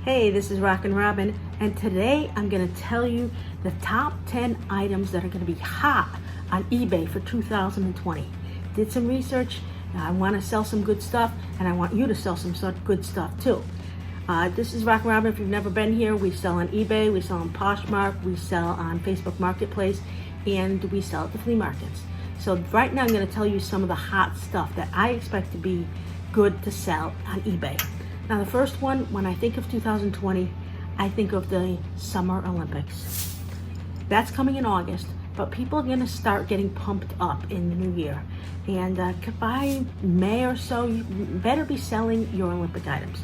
Hey, this is Rockin' Robin, and today I'm going to tell you the top 10 items that are going to be hot on eBay for 2020. Did some research. I want to sell some good stuff, and I want you to sell some good stuff too. This is Rockin' Robin. If you've never been here, we sell on eBay, we sell on Poshmark, we sell on Facebook Marketplace, and we sell at the flea markets. So right now I'm going to tell you some of the hot stuff that I expect to be good to sell on eBay. Now the first one, when I think of 2020, I think of the Summer Olympics. That's coming in August, but people are going to start getting pumped up in the new year. And by May or so, you better be selling your Olympic items.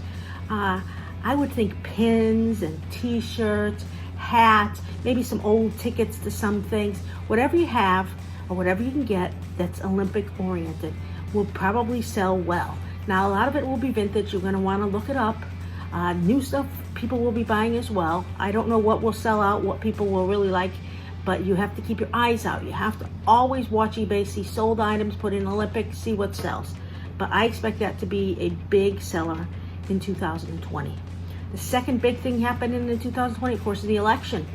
I would think pins and t-shirts, hats, maybe some old tickets to some things. Whatever you have or whatever you can get that's Olympic oriented will probably sell well. Now, a lot of it will be vintage. You're going to want to look it up. New stuff people will be buying as well. I don't know what will sell out, what people will really like, but you have to keep your eyes out. You have to always watch eBay, see sold items, put in Olympic, see what sells. But I expect that to be a big seller in 2020. The second big thing happening in 2020, of course, is the election.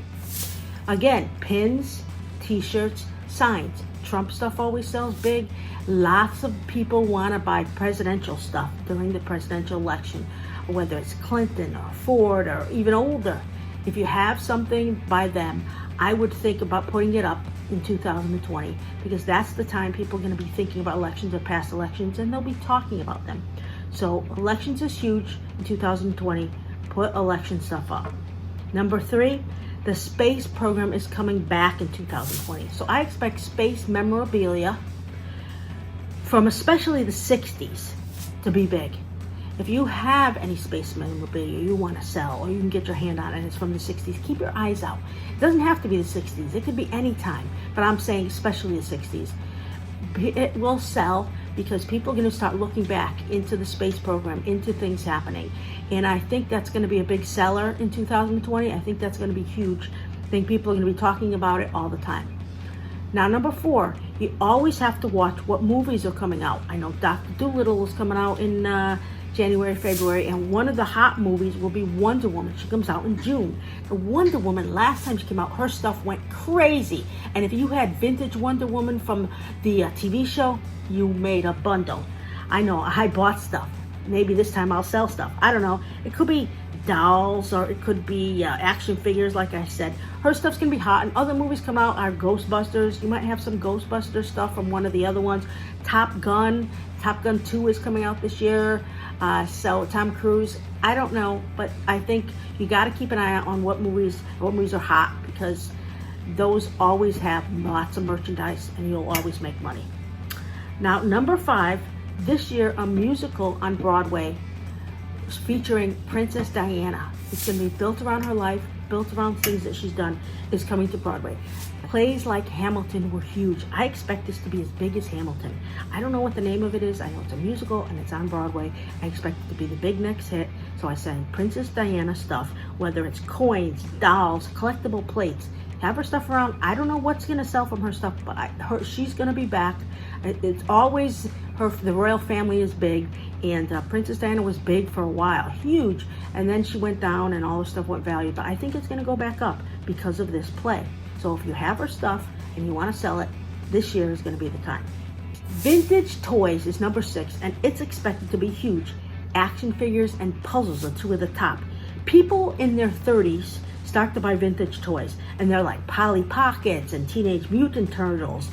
Again, pins, t-shirts, signs. Trump stuff always sells big. Lots of people want to buy presidential stuff during the presidential election, whether it's Clinton or Ford or even older. If you have something by them, I would think about putting it up in 2020 because that's the time people are going to be thinking about elections or past elections, and they'll be talking about them. So elections is huge in 2020. Put election stuff up. Number 3, the space program is coming back in 2020. So I expect space memorabilia from especially the 60s to be big. If you have any space memorabilia you want to sell or you can get your hand on it and it's from the 60s, keep your eyes out. It doesn't have to be the 60s. It could be any time, but I'm saying especially the 60s. It will sell because people are going to start looking back into the space program, into things happening. And I think that's going to be a big seller in 2020. I think that's going to be huge. I think people are going to be talking about it all the time. Now, number 4, you always have to watch what movies are coming out. I know Dr. Dolittle is coming out in January, February, and one of the hot movies will be Wonder Woman. She comes out in June. The Wonder Woman, last time she came out, her stuff went crazy. And if you had vintage Wonder Woman from the TV show, you made a bundle. I know, I bought stuff. Maybe this time I'll sell stuff. I don't know. It could be dolls or it could be action figures, like I said. Her stuff's going to be hot. And other movies come out are Ghostbusters. You might have some Ghostbusters stuff from one of the other ones. Top Gun 2 is coming out this year. So Tom Cruise, I don't know, but I think you got to keep an eye out on what movies are hot because those always have lots of merchandise and you'll always make money. Now, number 5, this year a musical on Broadway featuring Princess Diana. It's going to be built around her life, built around things that she's done, is coming to Broadway. Plays like Hamilton were huge. I expect this to be as big as Hamilton. I don't know what the name of it is. I know it's a musical and it's on Broadway. I expect it to be the big next hit. So I say Princess Diana stuff, whether it's coins, dolls, collectible plates. Have her stuff around. I don't know what's going to sell from her stuff, but she's going to be back. It's always the royal family is big, and Princess Diana was big for a while, huge, and then she went down and all her stuff went value, but I think it's going to go back up because of this play. So if you have her stuff and you want to sell it, this year is going to be the time. Vintage toys is number 6, and it's expected to be huge. Action figures and puzzles are 2 of the top. People in their 30s start to buy vintage toys, and they're like Polly Pockets and Teenage Mutant Turtles.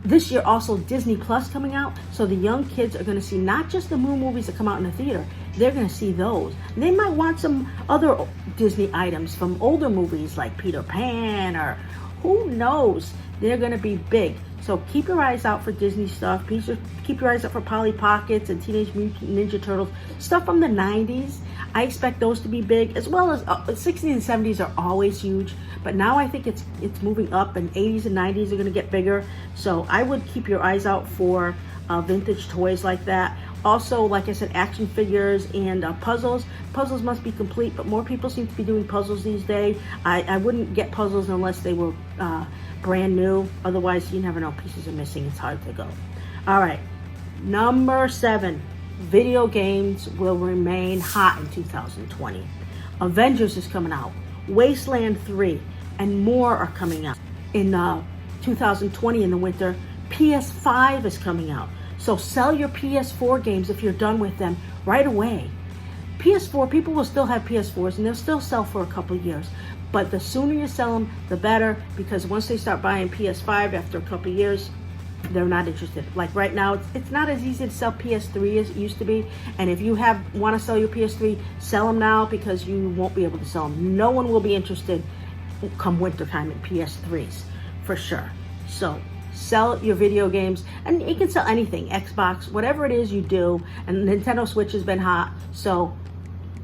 This year also Disney Plus coming out, so the young kids are going to see not just the new movies that come out in the theater, they're going to see those. And they might want some other Disney items from older movies like Peter Pan or who knows. They're going to be big. So keep your eyes out for Disney stuff. Keep your eyes out for Polly Pockets and Teenage Mutant Ninja Turtles. Stuff from the 90s. I expect those to be big, as well as 60s and 70s are always huge. But now I think it's moving up, and 80s and 90s are going to get bigger. So I would keep your eyes out for vintage toys like that. Also, like I said, action figures and puzzles. Puzzles must be complete, but more people seem to be doing puzzles these days. I wouldn't get puzzles unless they were brand new. Otherwise, you never know, pieces are missing. It's hard to go. All right, number 7. video games will remain hot in 2020. Avengers is coming out. Wasteland 3 and more are coming out. In 2020 in the winter, PS5 is coming out. So sell your PS4 games if you're done with them right away. PS4, people will still have PS4s and they'll still sell for a couple of years. But the sooner you sell them, the better, because once they start buying PS5 after a couple of years, they're not interested. Like right now, it's not as easy to sell PS3 as it used to be. And if you want to sell your PS3, sell them now, because you won't be able to sell them. No one will be interested come winter time in PS3s, for sure. So sell your video games, and you can sell anything, Xbox, whatever it is you do. And Nintendo Switch has been hot, so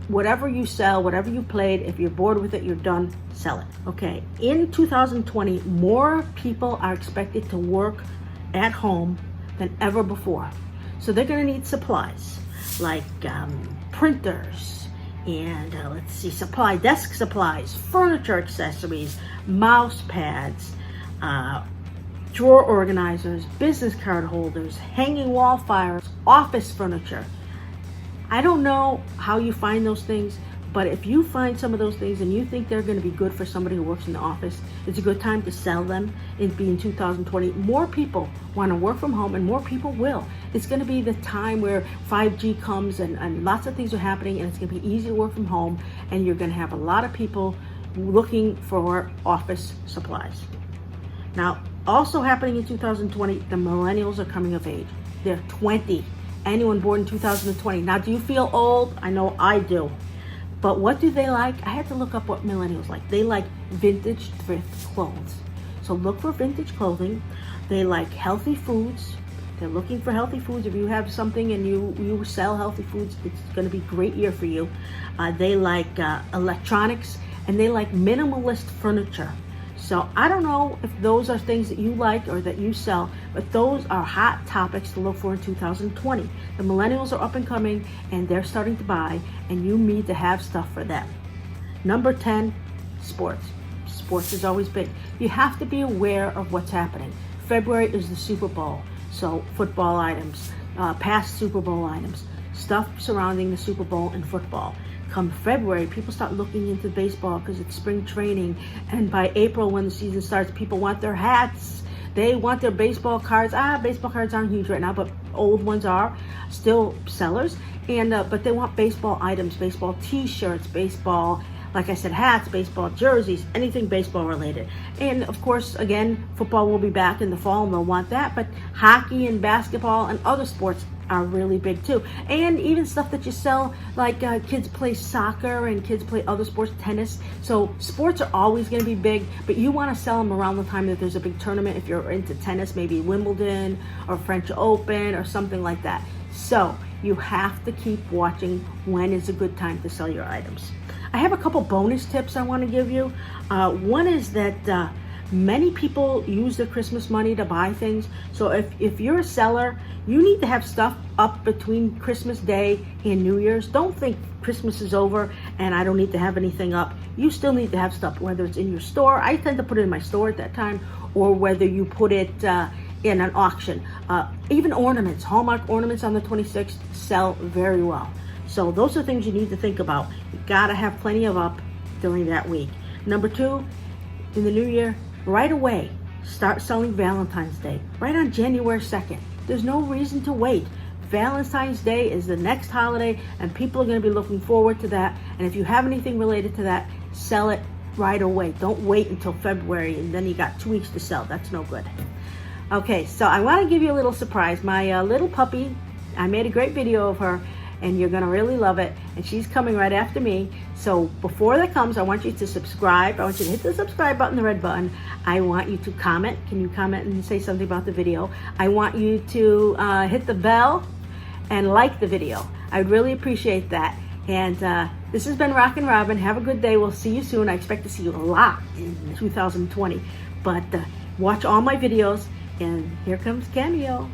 whatever you sell, whatever you played, if you're bored with it, you're done, sell it. Okay, in 2020, more people are expected to work at home than ever before. So they're gonna need supplies like printers and desk supplies, furniture accessories, mouse pads, drawer organizers, business card holders, hanging wall fires, office furniture. I don't know how you find those things, but if you find some of those things and you think they're going to be good for somebody who works in the office, it's a good time to sell them. In 2020, more people want to work from home, and more people will. It's going to be the time where 5G comes and lots of things are happening, and it's going to be easy to work from home, and you're going to have a lot of people looking for office supplies. Now, also happening in 2020, the millennials are coming of age. They're 20. Anyone born in 2020. Now, do you feel old? I know I do. But what do they like? I had to look up what millennials like. They like vintage thrift clothes. So look for vintage clothing. They like healthy foods. They're looking for healthy foods. If you have something and you sell healthy foods, it's going to be a great year for you. They like electronics, and they like minimalist furniture. So I don't know if those are things that you like or that you sell, but those are hot topics to look for in 2020. The millennials are up and coming, and they're starting to buy, and you need to have stuff for them. Number 10, sports. Sports is always big. You have to be aware of what's happening. February is the Super Bowl, so football items, past Super Bowl items, stuff surrounding the Super Bowl and football. Come February, people start looking into baseball because it's spring training. And by April, when the season starts, people want their hats. They want their baseball cards. Baseball cards aren't huge right now, but old ones are still sellers. And but they want baseball items, baseball t-shirts, baseball, like I said, hats, baseball jerseys, anything baseball related. And of course, again, football will be back in the fall, and they'll want that. But hockey and basketball and other sports are really big too. And even stuff that you sell, like kids play soccer and kids play other sports, tennis. So sports are always going to be big, but you want to sell them around the time that there's a big tournament. If you're into tennis, maybe Wimbledon or French Open or something like that. So you have to keep watching when is a good time to sell your items. I have a couple bonus tips I want to give you. One is that many people use their Christmas money to buy things. So if you're a seller, you need to have stuff up between Christmas Day and New Year's. Don't think Christmas is over and I don't need to have anything up. You still need to have stuff, whether it's in your store. I tend to put it in my store at that time, or whether you put it in an auction. Even ornaments, Hallmark ornaments on the 26th sell very well. So those are things you need to think about. You gotta have plenty of up during that week. Number 2, in the new year, right away, start selling Valentine's Day, right on January 2nd. There's no reason to wait. Valentine's Day is the next holiday, and people are going to be looking forward to that. And if you have anything related to that, sell it right away. Don't wait until February, and then you got 2 weeks to sell. That's no good. Okay, so I want to give you a little surprise. My little puppy, I made a great video of her, and you're going to really love it. And she's coming right after me. So before that comes, I want you to subscribe. I want you to hit the subscribe button, the red button. I want you to comment. Can you comment and say something about the video? I want you to hit the bell and like the video. I'd really appreciate that. And this has been Rockin' Robin. Have a good day. We'll see you soon. I expect to see you a lot in 2020. But watch all my videos. And here comes Cameo.